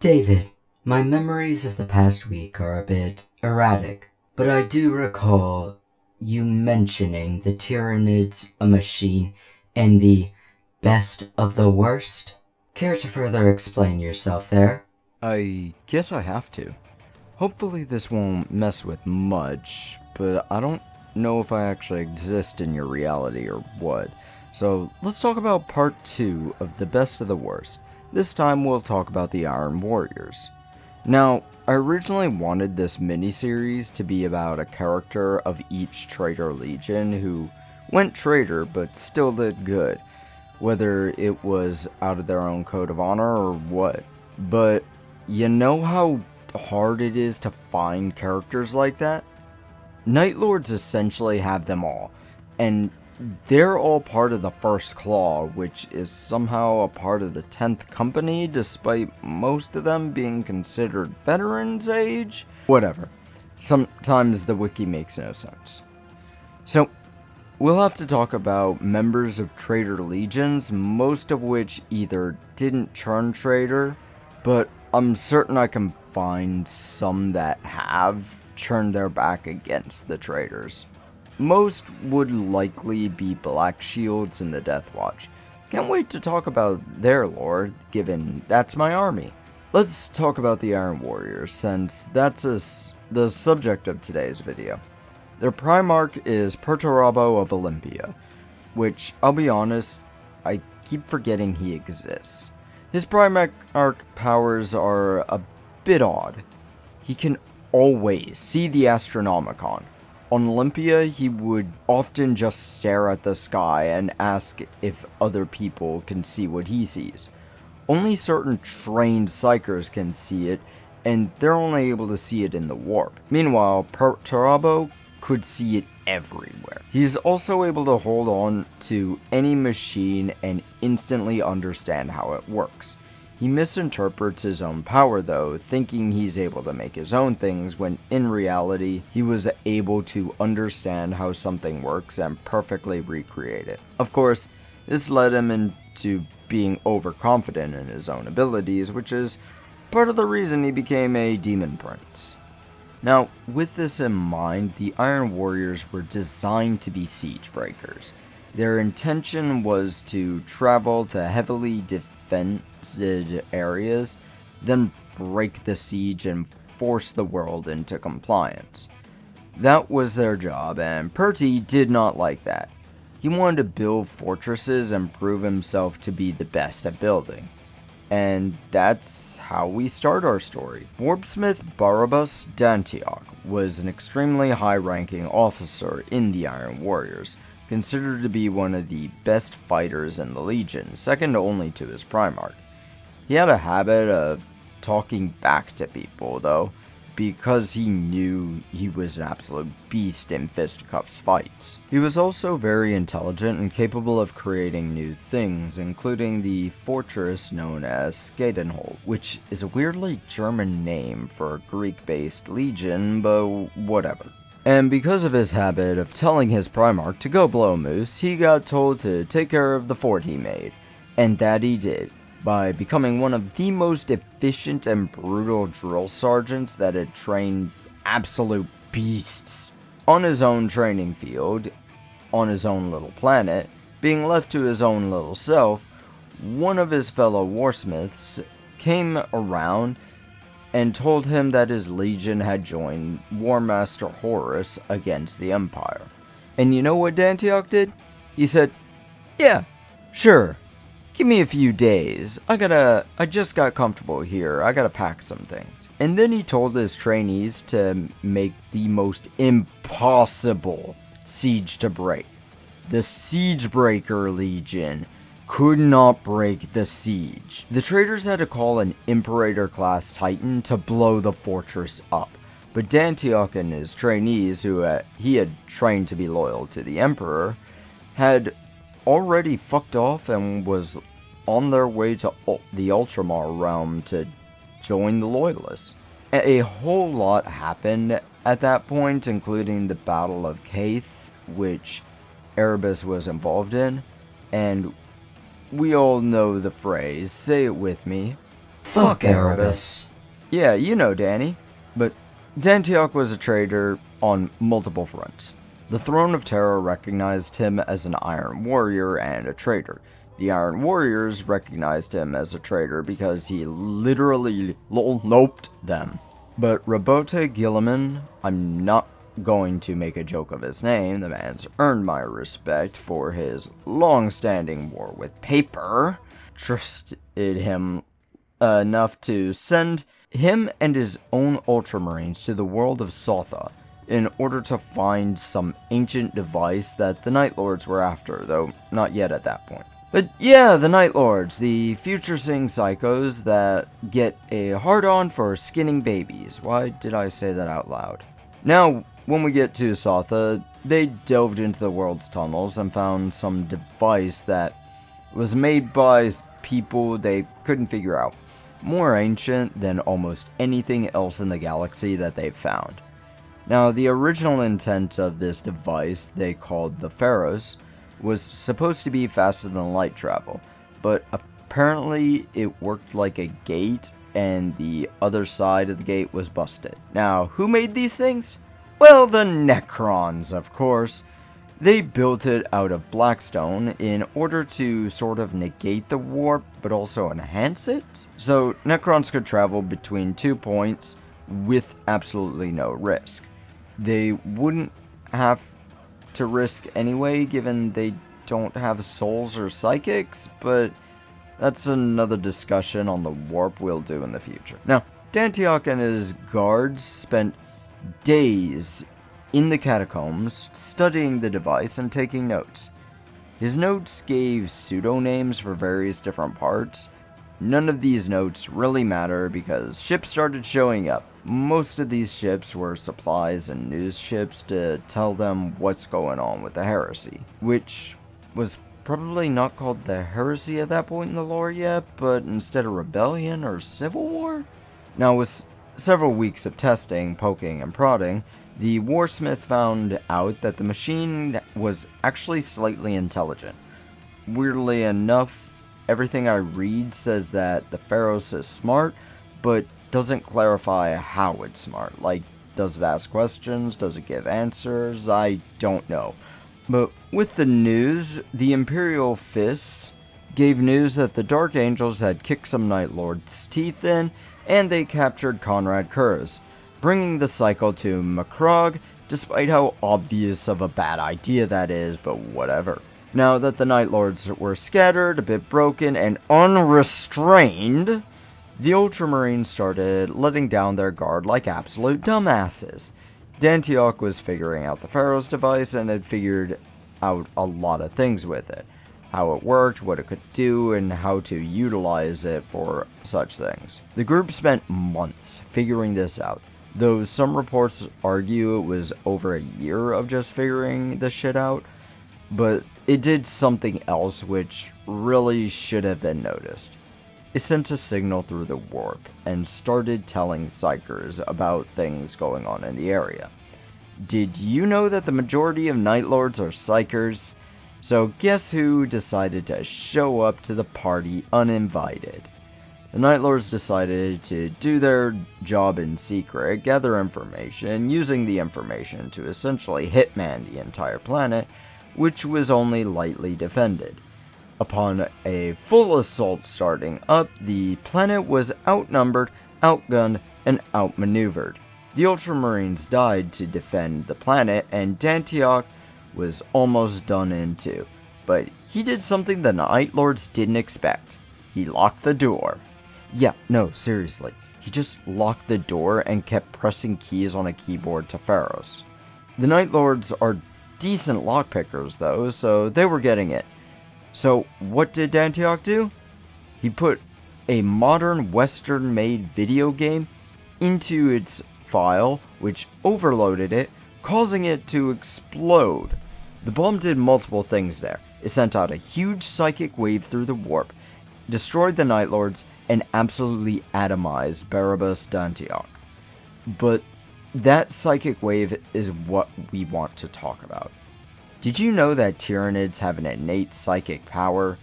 David, my memories of the past week are a bit erratic, but I do recall you mentioning the Tyranids, a machine, and the best of the worst. Care to further explain yourself there? I guess I have to. Hopefully this won't mess with much, but I don't know if I actually exist in your reality or what. So let's talk about part 2 of the best of the worst. This time we'll talk about the Iron Warriors. Now, I originally wanted this miniseries to be about a character of each Traitor Legion who went traitor but still did good, whether it was out of their own code of honor or what. But you know how hard it is to find characters like that? Night Lords essentially have them all, and they're all part of the First Claw, which is somehow a part of the 10th Company, despite most of them being considered veterans age? Whatever. Sometimes the wiki makes no sense. So, we'll have to talk about members of Traitor Legions, most of which either didn't turn traitor, but I'm certain I can find some that have turned their back against the traitors. Most would likely be Black Shields and the Death Watch. Can't wait to talk about their lore, given that's my army. Let's talk about the Iron Warriors, since that's the subject of today's video. Their Primarch is Perturabo of Olympia, which, I'll be honest, I keep forgetting he exists. His Primarch powers are a bit odd. He can always see the Astronomicon. On Olympia, he would often just stare at the sky and ask if other people can see what he sees. Only certain trained psychers can see it, and they're only able to see it in the warp. Meanwhile, Perturabo could see it everywhere. He's also able to hold on to any machine and instantly understand how it works. He misinterprets his own power though, thinking he's able to make his own things, when in reality, he was able to understand how something works and perfectly recreate it. Of course, this led him into being overconfident in his own abilities, which is part of the reason he became a demon prince. Now, with this in mind, the Iron Warriors were designed to be siege breakers. Their intention was to travel to heavily defended areas, then break the siege and force the world into compliance. That was their job, and Perty did not like that. He wanted to build fortresses and prove himself to be the best at building. And that's how we start our story. Warpsmith Barabas Dantioch was an extremely high-ranking officer in the Iron Warriors, considered to be one of the best fighters in the Legion, second only to his Primarch. He had a habit of talking back to people, though, because he knew he was an absolute beast in fisticuffs fights. He was also very intelligent and capable of creating new things, including the fortress known as Skadenhold, which is a weirdly German name for a Greek-based legion, but whatever. And because of his habit of telling his Primarch to go blow moose, he got told to take care of the fort he made, and that he did, by becoming one of the most efficient and brutal drill sergeants that had trained absolute beasts. On his own training field, on his own little planet, being left to his own little self, one of his fellow warsmiths came around and told him that his legion had joined War Master Horus against the Empire. And you know what Dantioch did? He said, "Yeah, sure. Give me a few days. I just got comfortable here. I gotta pack some things." And then he told his trainees to make the most impossible siege to break. The Siegebreaker Legion could not break the siege. The traitors had to call an Imperator-class Titan to blow the fortress up. But Dantioch and his trainees, who he had trained to be loyal to the Emperor, had already fucked off and was on their way to the Ultramar realm to join the Loyalists. A whole lot happened at that point, including the Battle of Caith, which Erebus was involved in, and we all know the phrase, say it with me, Fuck Erebus. Yeah, you know Danny. But Dantioch was a traitor on multiple fronts. The Throne of Terror recognized him as an Iron Warrior and a traitor. The Iron Warriors recognized him as a traitor because he literally noped them. But Rabote Gilliman, I'm not going to make a joke of his name, the man's earned my respect for his long-standing war with paper, trusted him enough to send him and his own Ultramarines to the world of Sotha in order to find some ancient device that the Night Lords were after, though not yet at that point. But yeah, the Night Lords, the future-seeing psychos that get a hard-on for skinning babies. Why did I say that out loud? Now, when we get to Sotha, they delved into the world's tunnels and found some device that was made by people they couldn't figure out. More ancient than almost anything else in the galaxy that they've found. Now, the original intent of this device, they called the Pharaohs, was supposed to be faster than light travel, but apparently it worked like a gate and the other side of the gate was busted. Now, who made these things? Well, the Necrons, of course. They built it out of Blackstone in order to sort of negate the warp, but also enhance it. So, Necrons could travel between 2 points with absolutely no risk. They wouldn't have to risk anyway, given they don't have souls or psychics, but that's another discussion on the warp we'll do in the future. Now, Dantioch and his guards spent days in the catacombs studying the device and taking notes. His notes gave pseudonames for various different parts. None of these notes really matter because ships started showing up. Most of these ships were supplies and news ships to tell them what's going on with the heresy, which was probably not called the heresy at that point in the lore yet, but instead a rebellion or civil war? Now, with several weeks of testing, poking, and prodding, the warsmith found out that the machine was actually slightly intelligent. Weirdly enough, everything I read says that the Pharaohs is smart, but doesn't clarify how it's smart. Like, does it ask questions? Does it give answers? I don't know. But with the news, the Imperial Fists gave news that the Dark Angels had kicked some Night Lords' teeth in, and they captured Conrad Kurz, bringing the cycle to Macrog, despite how obvious of a bad idea that is, but whatever. Now that the Night Lords were scattered, a bit broken, and unrestrained, the Ultramarines started letting down their guard like absolute dumbasses. Dantioch was figuring out the Pharaoh's device and had figured out a lot of things with it. How it worked, what it could do, and how to utilize it for such things. The group spent months figuring this out, though some reports argue it was over a year of just figuring this shit out, but it did something else which really should have been noticed. It sent a signal through the warp and started telling Psychers about things going on in the area. Did you know that the majority of Night Lords are Psychers? So guess who decided to show up to the party uninvited? The Night Lords decided to do their job in secret, gather information, using the information to essentially hitman the entire planet, which was only lightly defended. Upon a full assault starting up, the planet was outnumbered, outgunned, and outmaneuvered. The Ultramarines died to defend the planet, and Dantioch was almost done in too. But he did something the Night Lords didn't expect. He locked the door. Yeah, no, seriously. He just locked the door and kept pressing keys on a keyboard to Pharaohs. The Night Lords are decent lockpickers though, so they were getting it. So what did Dantioch do? He put a modern Western-made video game into its file, which overloaded it, causing it to explode. The bomb did multiple things there. It sent out a huge psychic wave through the warp, destroyed the Night Lords, and absolutely atomized Barabas Dantioch. But that psychic wave is what we want to talk about. Did you know that Tyranids have an innate psychic power?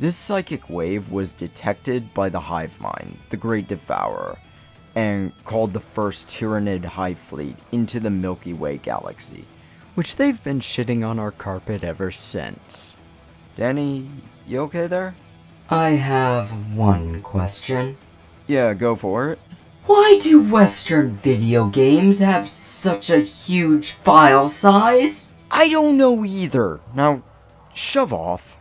This psychic wave was detected by the hive mind, the Great Devourer, and called the first Tyranid hive fleet into the Milky Way galaxy, which they've been shitting on our carpet ever since. Danny, you okay there? I have one question. Yeah, go for it. Why do Western video games have such a huge file size? I don't know either. Now, shove off.